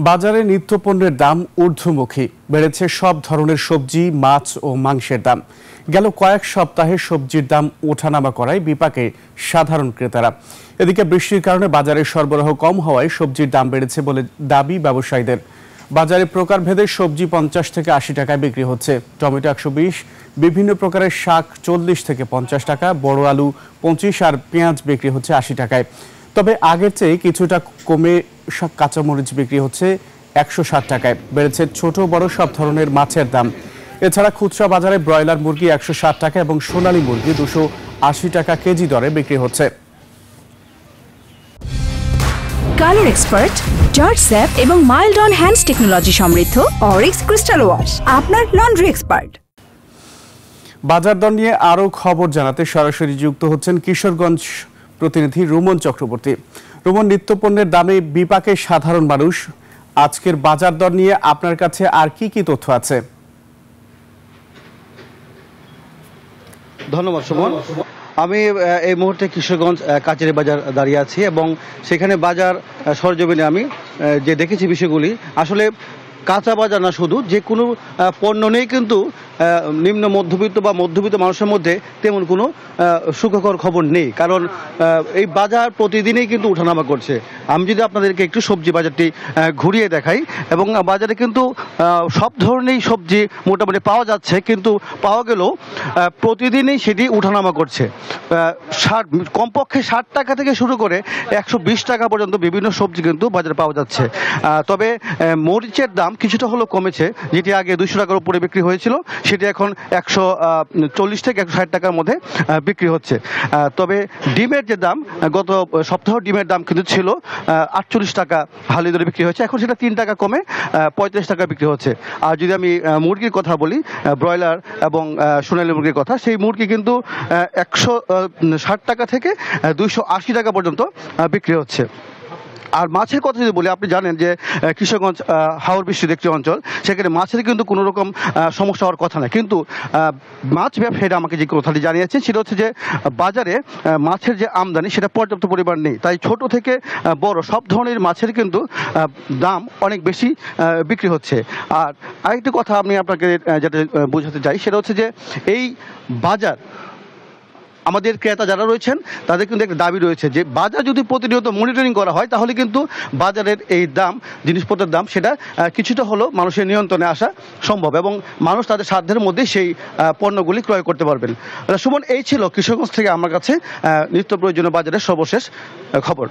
বাজারে নিত্যপণ্যের দাম ঊর্ধ্বমুখী বেড়েছে সব ধরনের সবজি, মাছ ও মাংসের দাম। গেল কয়েক সপ্তাহে সবজির দাম ওঠানামা করায় বিপাকে সাধারণ ক্রেতারা। এদিকে বৃষ্টির কারণে বাজারে সরবরাহ কম হওয়ায় সবজির দাম বেড়েছে বলে দাবি ব্যবসায়ীদের। বাজারে প্রকারভেদে সবজি 50 থেকে 80 টাকায় বিক্রি হচ্ছে। টমেটো 120, বিভিন্ন প্রকারের শাক 40 থেকে 50 টাকা, বড় আলু 25 আর পেঁয়াজ বিক্রি হচ্ছে 80 টাকায়। তবে আগের চেয়ে কিছুটা কমে কাঁচামরিচ বিক্রি হচ্ছে 160 টাকায়। বেড়েছে ছোট বড় সব ধরনের মাছের দাম। এছাড়া খুচরা বাজারে ব্রয়লার মুরগি 160 টাকা এবং সোনালী মুরগি 280 টাকা কেজি দরে বিক্রি হচ্ছে। কালার এক্সপার্ট, জর্জ স্যাপ এবং মাইল্ড অন হ্যান্ডস টেকনোলজি সমৃদ্ধ অরিক্স ক্রিস্টাল ওয়াশ আপনার লন্ড্রি এক্সপার্ট। বাজার দর নিয়ে আরও খবর জানাতে সরাসরি যুক্ত হচ্ছেন কিশোরগঞ্জ প্রতিনিধি রুমন চক্রবর্তী। রুমন, নিত্যপণ্যের দামে বিপাকে সাধারণ মানুষ, আজকের বাজার দর নিয়ে আপনার কাছে আর কি কি তথ্য আছে? ধন্যবাদ সুমন। আমি এই মুহূর্তে কিশোরগঞ্জ কাচারি বাজার দাঁড়িয়ে আছি এবং সেখানে বাজার সরজমিনে আমি যে দেখেছি বিষয়গুলি আসলে কাঁচা বাজার না, শুধু যে কোনো পণ্য নেই কিন্তু নিম্ন মধ্যবিত্ত বা মধ্যবিত্ত মানুষের মধ্যে তেমন কোনো সুখকর খবর নেই, কারণ এই বাজার প্রতিদিনই কিন্তু ওঠানামা করছে। আমি যদি আপনাদেরকে একটু সবজি বাজারটি ঘুরিয়ে দেখাই, এবং বাজারে কিন্তু সব ধরনেরই সবজি মোটামুটি পাওয়া যাচ্ছে, কিন্তু পাওয়া গেলেও প্রতিদিনই সেটি ওঠানামা করছে। কমপক্ষে 60 টাকা থেকে শুরু করে 120 টাকা পর্যন্ত বিভিন্ন সবজি কিন্তু বাজারে পাওয়া যাচ্ছে। তবে মরিচের দাম কিছুটা হলেও কমেছে, যেটি আগে 200 টাকার উপরে বিক্রি হয়েছিল, সেটি এখন 140 থেকে 160 টাকার মধ্যে বিক্রি হচ্ছে। তবে ডিমের যে দাম, গত সপ্তাহ ডিমের দাম কিন্তু ছিল 48 টাকা হালি দরে বিক্রি হচ্ছে, এখন সেটা 3 টাকা কমে 35 টাকা বিক্রি হচ্ছে। আর যদি আমি মুরগির কথা বলি, ব্রয়লার এবং সোনালী মুরগির কথা, সেই মুরগি কিন্তু 160 টাকা থেকে 280 টাকা পর্যন্ত বিক্রি হচ্ছে। আর মাছের কথা যদি বলি, আপনি জানেন যে কিশোরগঞ্জ হাওর বৃষ্টির একটি অঞ্চল, সেখানে মাছের কিন্তু কোনো রকম সমস্যা হওয়ার কথা না, কিন্তু মাছ ব্যবসায়ীরা আমাকে যে কথাটি জানিয়েছে সেটা হচ্ছে যে বাজারে মাছের যে আমদানি সেটা পর্যাপ্ত পরিমাণ নেই, তাই ছোট থেকে বড় সব ধরনের মাছের কিন্তু দাম অনেক বেশি বিক্রি হচ্ছে। আর আরেকটি কথা আমি আপনাকে যেটা বোঝাতে চাই সেটা হচ্ছে যে এই বাজার, আমাদের ক্রেতা যারা রয়েছেন তাদের কিন্তু একটা দাবি রয়েছে যে বাজার যদি প্রতিনিয়ত মনিটরিং করা হয় তাহলে কিন্তু বাজারের এই দাম, জিনিসপত্রের দাম, সেটা কিছুটা হলেও মানুষের নিয়ন্ত্রণে আসা সম্ভব এবং মানুষ তাদের সাধ্যের মধ্যে সেই পণ্যগুলি ক্রয় করতে পারবেন। সুমন, এই ছিল কিশোরগঞ্জ থেকে আমার কাছে নিত্য প্রয়োজনীয় বাজারের সর্বশেষ খবর।